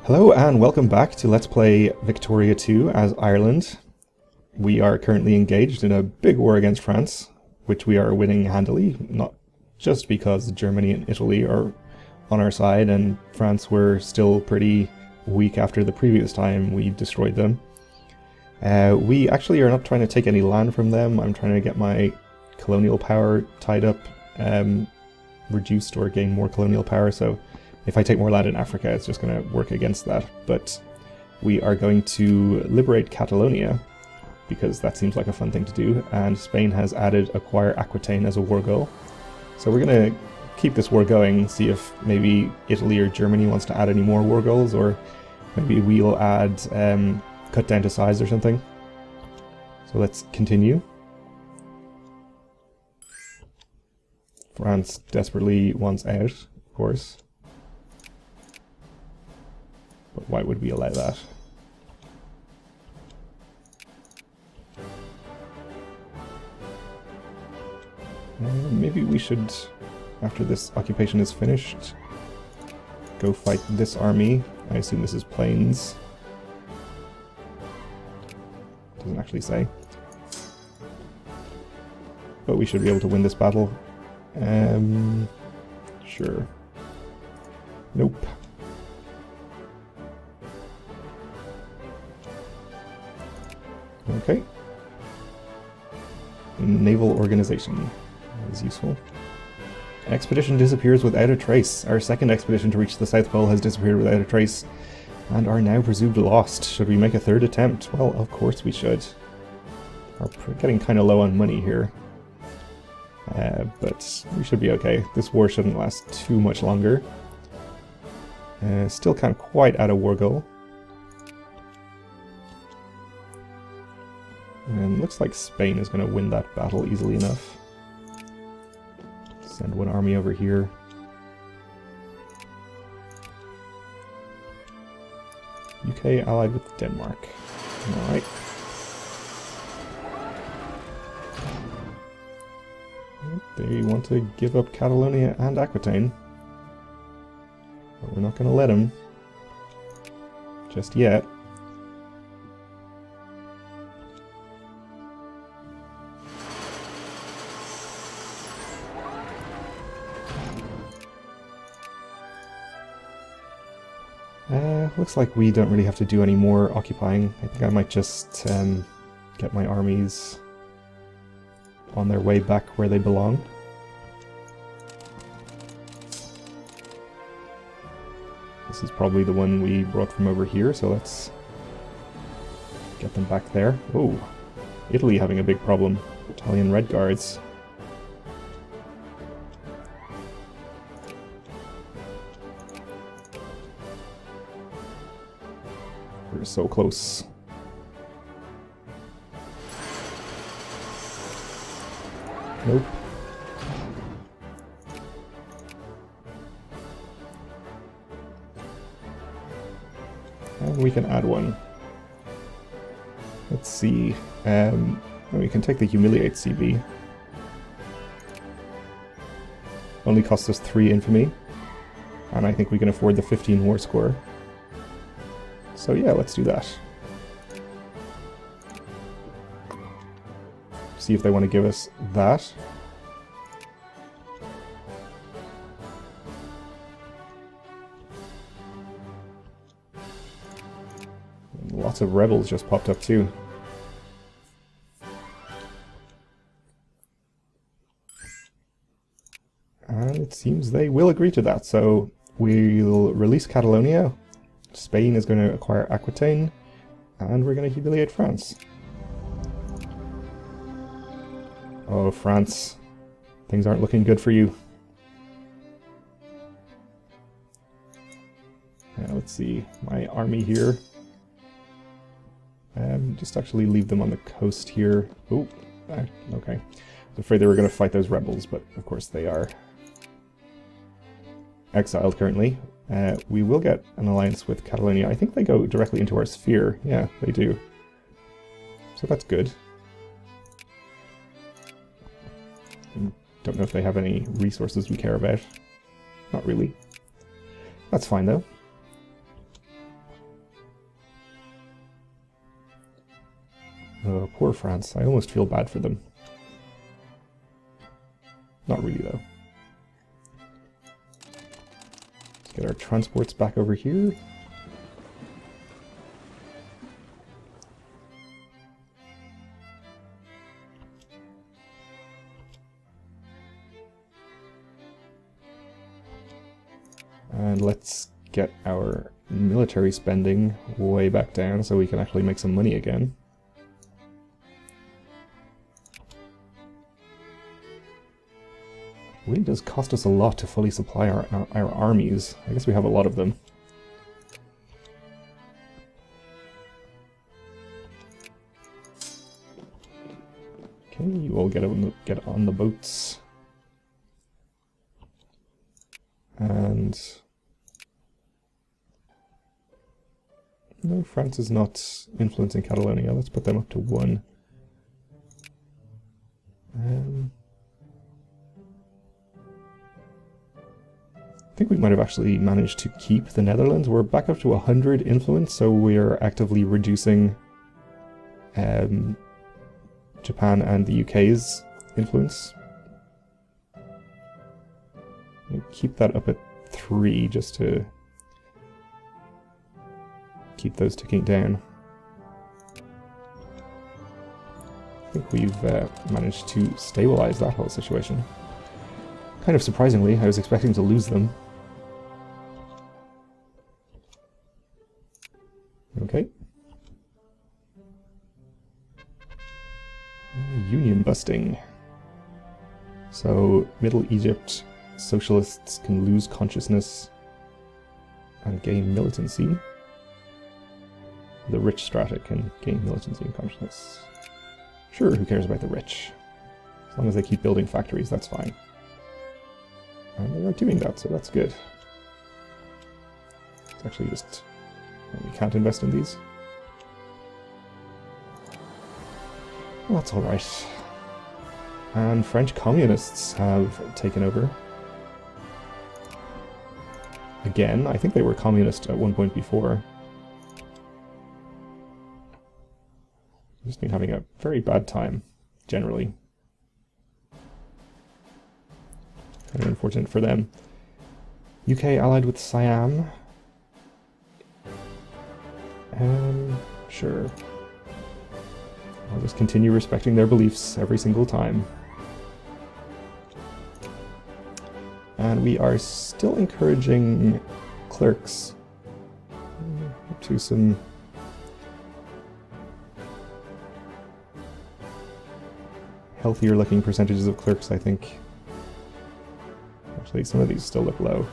Hello and welcome back to Let's Play Victoria 2 as Ireland. We are currently engaged in a big war against France, which we are winning handily, not just because Germany and Italy are on our side and France were still pretty weak after the previous time we destroyed them. We actually are not trying to take any land from them. I'm trying to get my colonial power tied up, reduced or gain more colonial power, so if I take more land in Africa, it's just going to work against that. But we are going to liberate Catalonia, because that seems like a fun thing to do, and Spain has added acquire Aquitaine as a war goal. So we're going to keep this war going, see if maybe Italy or Germany wants to add any more war goals, or maybe we'll add cut down to size or something. So let's continue. France desperately wants out, of course. But why would we allow that? Maybe we should, after this occupation is finished, go fight this army. I assume this is plains. Doesn't actually say. But we should be able to win this battle. Sure. Nope. Okay. Naval organization is useful. Expedition disappears without a trace. Our second expedition to reach the South Pole has disappeared without a trace and are now presumed lost. Should we make a third attempt? Well, of course we should. We're getting kind of low on money here. But we should be okay. This war shouldn't last too much longer. Still can't quite add a war goal. And looks like Spain is going to win that battle easily enough. Send one army over here. UK allied with Denmark. Alright. They want to give up Catalonia and Aquitaine. But we're not going to let them. Just yet. Looks like we don't really have to do any more occupying. I think I might just get my armies on their way back where they belong. This is probably the one we brought from over here, so let's get them back there. Oh, Italy having a big problem. Italian Red Guards. We're so close. Nope. And we can add one. Let's see. We can take the Humiliate CB. Only costs us 3 infamy. And I think we can afford the 15 war score. So yeah, let's do that. See if they want to give us that. And lots of rebels just popped up too. And it seems they will agree to that, so we'll release Catalonia. Spain is going to acquire Aquitaine, and we're going to humiliate France. Oh, France. Things aren't looking good for you. Let's see. My army here. Just actually leave them on the coast here. Oh, okay. I was afraid they were going to fight those rebels, but of course they are exiled currently. We will get an alliance with Catalonia. I think they go directly into our sphere. Yeah, they do. So that's good. Don't know if they have any resources we care about. Not really. That's fine though. Poor France. I almost feel bad for them. Not really, though. Let's get our transports back over here. And let's get our military spending way back down so we can actually make some money again. It really does cost us a lot to fully supply our armies. I guess we have a lot of them. Okay, you all get on the boats. And no, France is not influencing Catalonia. Let's put them up to 1. I think we might have actually managed to keep the Netherlands. We're back up to 100 influence, so we're actively reducing Japan and the UK's influence. We'll keep that up at 3 just to keep those ticking down. I think we've managed to stabilize that whole situation. Kind of surprisingly, I was expecting to lose them. Okay. Union busting. So, Middle Egypt socialists can lose consciousness and gain militancy. The rich strata can gain militancy and consciousness. Sure, who cares about the rich? As long as they keep building factories, that's fine. And they are doing that, so that's good. It's actually just... we can't invest in these. Well, that's alright. And French communists have taken over. Again, I think they were communist at one point before. I've just been having a very bad time, generally. Kind of unfortunate for them. UK allied with Siam. Sure. I'll just continue respecting their beliefs every single time. And we are still encouraging clerks to some healthier looking percentages of clerks, I think. Actually, some of these still look low.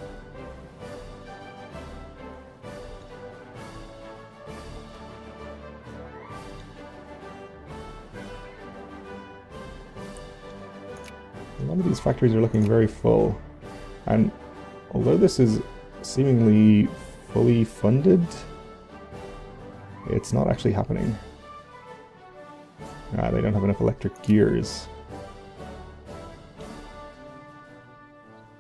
A lot of these factories are looking very full, and although this is seemingly fully funded, it's not actually happening. They don't have enough electric gears.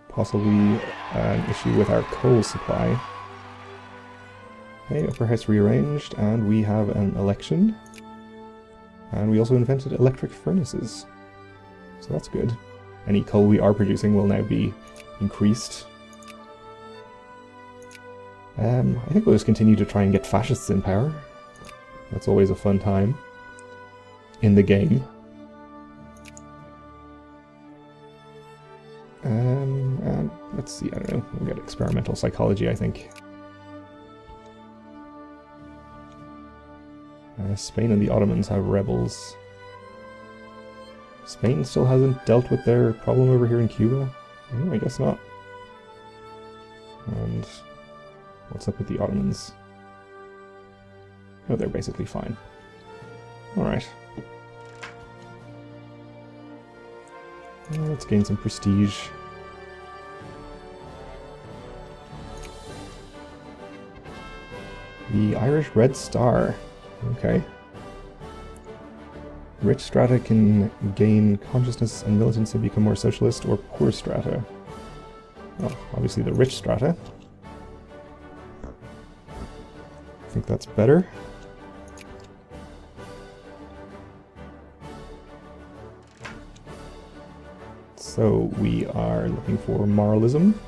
Possibly an issue with our coal supply. Okay, upper house rearranged, and we have an election. And we also invented electric furnaces. So that's good. Any coal we are producing will now be increased. I think we'll just continue to try and get fascists in power. That's always a fun time in the game. And let's see, I don't know, we'll get experimental psychology, I think. Spain and the Ottomans have rebels. Spain still hasn't dealt with their problem over here in Cuba? I guess not. And what's up with the Ottomans? Oh, they're basically fine. Alright. Let's gain some prestige. The Irish Red Star. Okay. Rich strata can gain consciousness and militancy and become more socialist, or poor strata. Well, obviously the rich strata. I think that's better. So we are looking for moralism.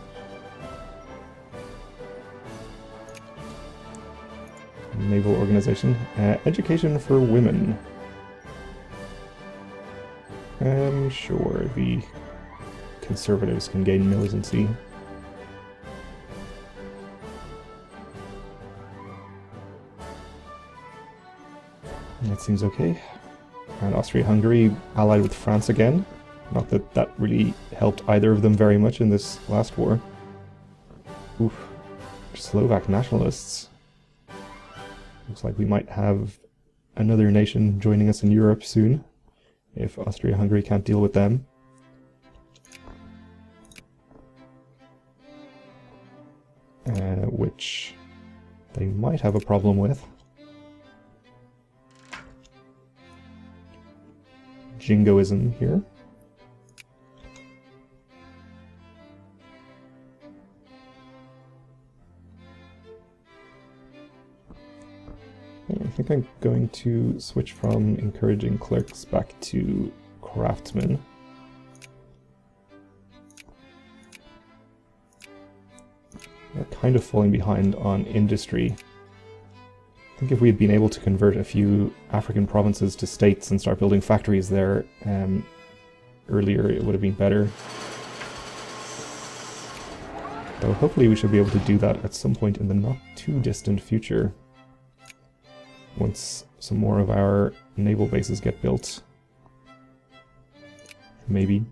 Naval organization. Education for women. Sure, the conservatives can gain militancy. That seems okay. And Austria-Hungary allied with France again. Not that that really helped either of them very much in this last war. Oof. Slovak nationalists. Looks like we might have another nation joining us in Europe soon, if Austria-Hungary can't deal with them. Which they might have a problem with. Jingoism here. I think I'm going to switch from encouraging clerks back to craftsmen. We're kind of falling behind on industry. I think if we had been able to convert a few African provinces to states and start building factories there earlier, it would have been better. Though hopefully we should be able to do that at some point in the not too distant future. Once some more of our naval bases get built. Maybe.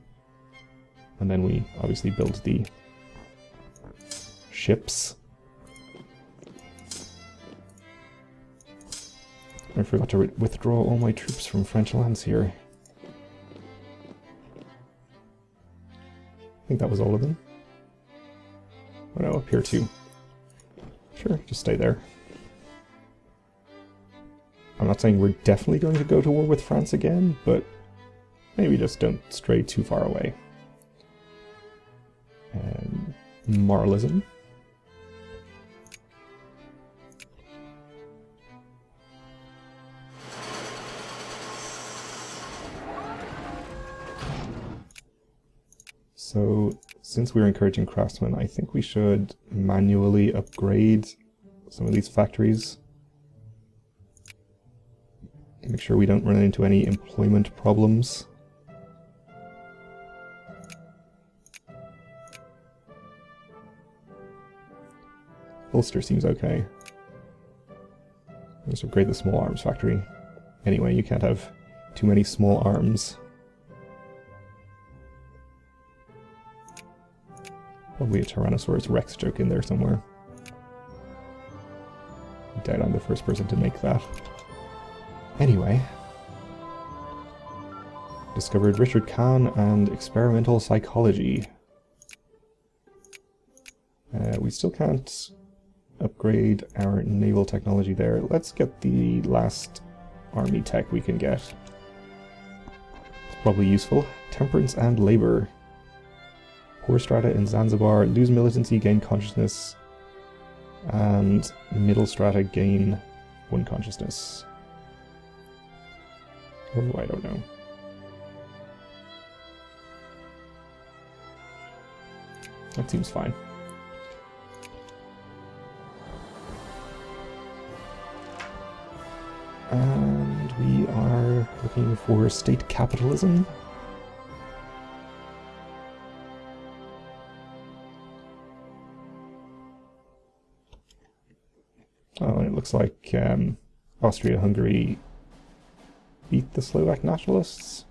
And then we obviously build the ships. I forgot to withdraw all my troops from French lands here. I think that was all of them. Oh no, up here too. Sure, just stay there. I'm not saying we're definitely going to go to war with France again, but maybe just don't stray too far away. And moralism. So, since we're encouraging craftsmen, I think we should manually upgrade some of these factories. Make sure we don't run into any employment problems. Ulster seems okay. Let's upgrade the small arms factory. Anyway, you can't have too many small arms. Probably a Tyrannosaurus Rex joke in there somewhere. I doubt I'm the first person to make that. Anyway. Discovered Richard Kahn and experimental psychology. We still can't upgrade our naval technology there. Let's get the last army tech we can get. It's probably useful. Temperance and labor. Poor strata in Zanzibar lose militancy, gain consciousness, and middle strata gain 1 consciousness. Oh, I don't know. That seems fine. And we are looking for state capitalism. Oh, and it looks like Austria-Hungary beat the Slovak nationalists.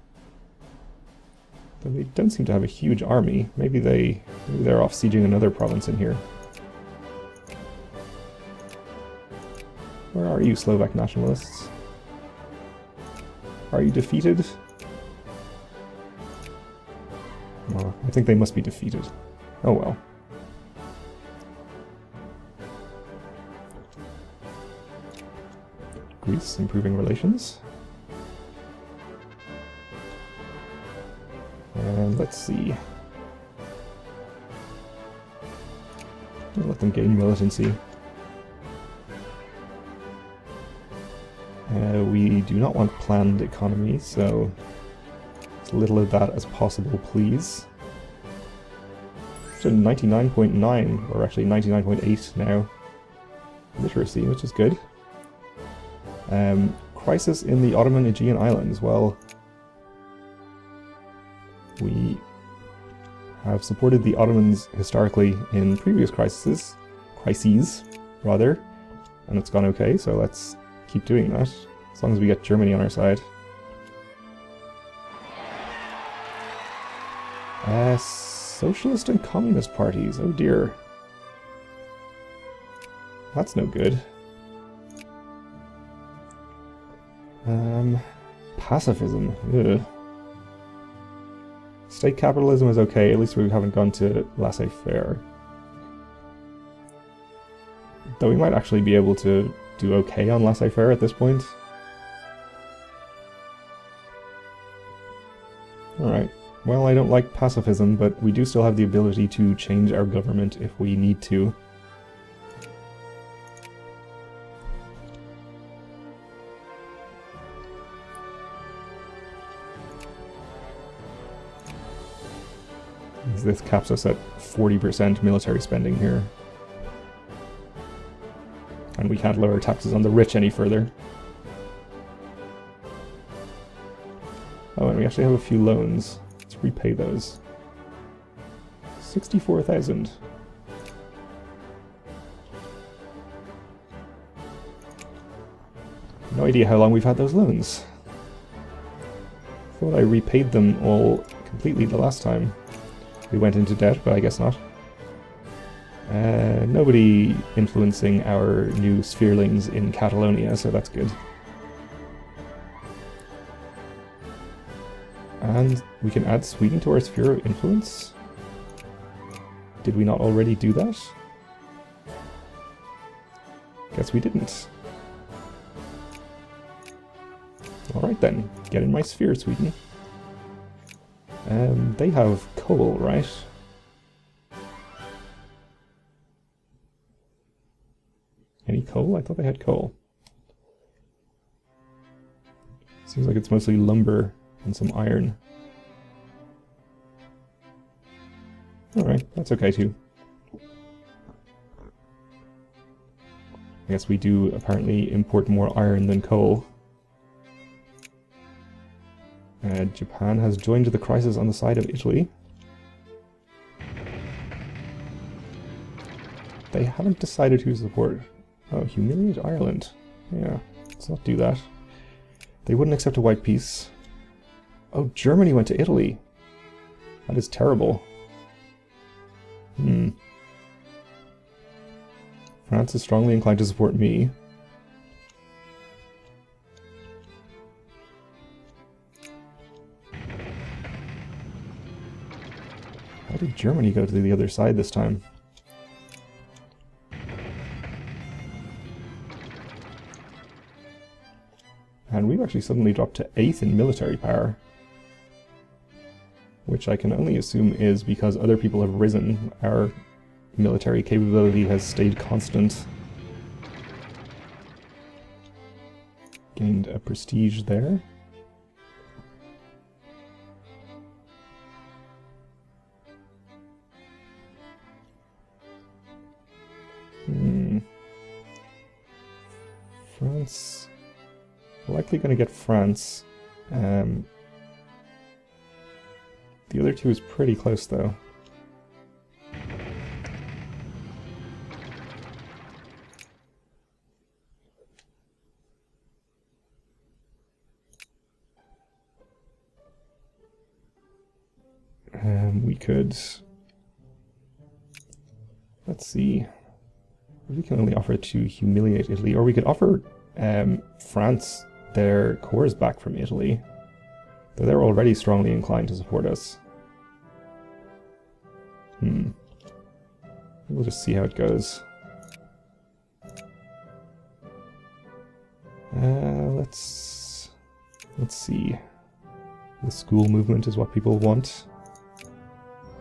Though they don't seem to have a huge army. Maybe they're off sieging another province in here. Where are you, Slovak nationalists? Are you defeated? Oh, I think they must be defeated. Oh well. Greece, improving relations. And let's see. Let them gain militancy. We do not want planned economy, so as little of that as possible, please. to 99.9, or actually 99.8 now. Literacy, which is good. Crisis in the Ottoman Aegean Islands. Well, we have supported the Ottomans historically in previous crises, and it's gone okay, so let's keep doing that, as long as we get Germany on our side. Socialist and Communist parties, oh dear. That's no good. Pacifism, ugh. State capitalism is okay, at least we haven't gone to laissez-faire. Though we might actually be able to do okay on laissez-faire at this point. Alright, well, I don't like pacifism, but we do still have the ability to change our government if we need to. This caps us at 40% military spending here. And we can't lower taxes on the rich any further. Oh, and we actually have a few loans. Let's repay those. 64,000. No idea how long we've had those loans. Thought I repaid them all completely the last time we went into debt, but I guess not. Nobody influencing our new spherelings in Catalonia, so that's good. And we can add Sweden to our sphere of influence? Did we not already do that? Guess we didn't. Alright then, get in my sphere, Sweden. They have coal, right? Any coal? I thought they had coal. Seems like it's mostly lumber and some iron. Alright, that's okay too. I guess we do apparently import more iron than coal. Japan has joined the crisis on the side of Italy. They haven't decided who to support. Oh, humiliate Ireland. Yeah, let's not do that. They wouldn't accept a white peace. Oh, Germany went to Italy. That is terrible. France is strongly inclined to support me. How did Germany go to the other side this time? And we've actually suddenly dropped to 8th in military power. Which I can only assume is because other people have risen. Our military capability has stayed constant. Gained a prestige there. France... likely going to get France. The other two is pretty close, though. We could... let's see. We can only offer to humiliate Italy, or we could offer France their cores back from Italy. Though they're already strongly inclined to support us. We'll just see how it goes. Let's see. The school movement is what people want,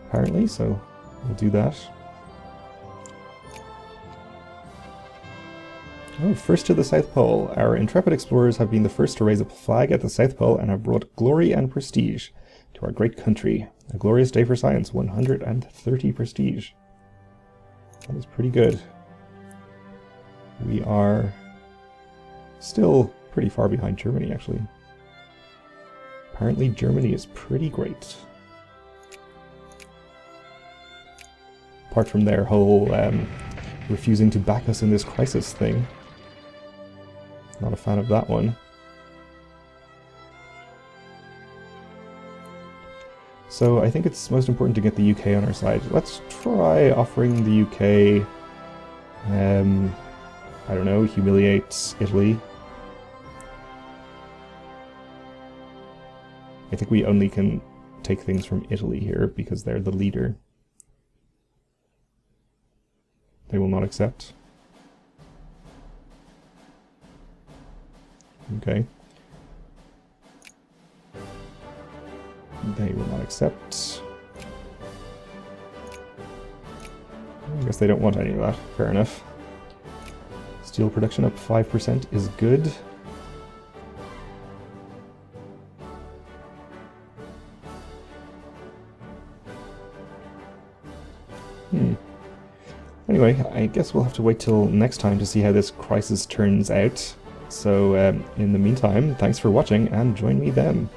apparently, so we'll do that. Oh, first to the South Pole. Our intrepid explorers have been the first to raise a flag at the South Pole and have brought glory and prestige to our great country. A glorious day for science, 130 prestige. That is pretty good. We are still pretty far behind Germany, actually. Apparently Germany is pretty great. Apart from their whole refusing to back us in this crisis thing. Not a fan of that one. So I think it's most important to get the UK on our side. Let's try offering the UK, I don't know, humiliate Italy. I think we only can take things from Italy here because they're the leader. They will not accept. Okay. They will not accept. I guess they don't want any of that. Fair enough. Steel production up 5% is good. Anyway, I guess we'll have to wait till next time to see how this crisis turns out. So, in the meantime, thanks for watching, and join me then.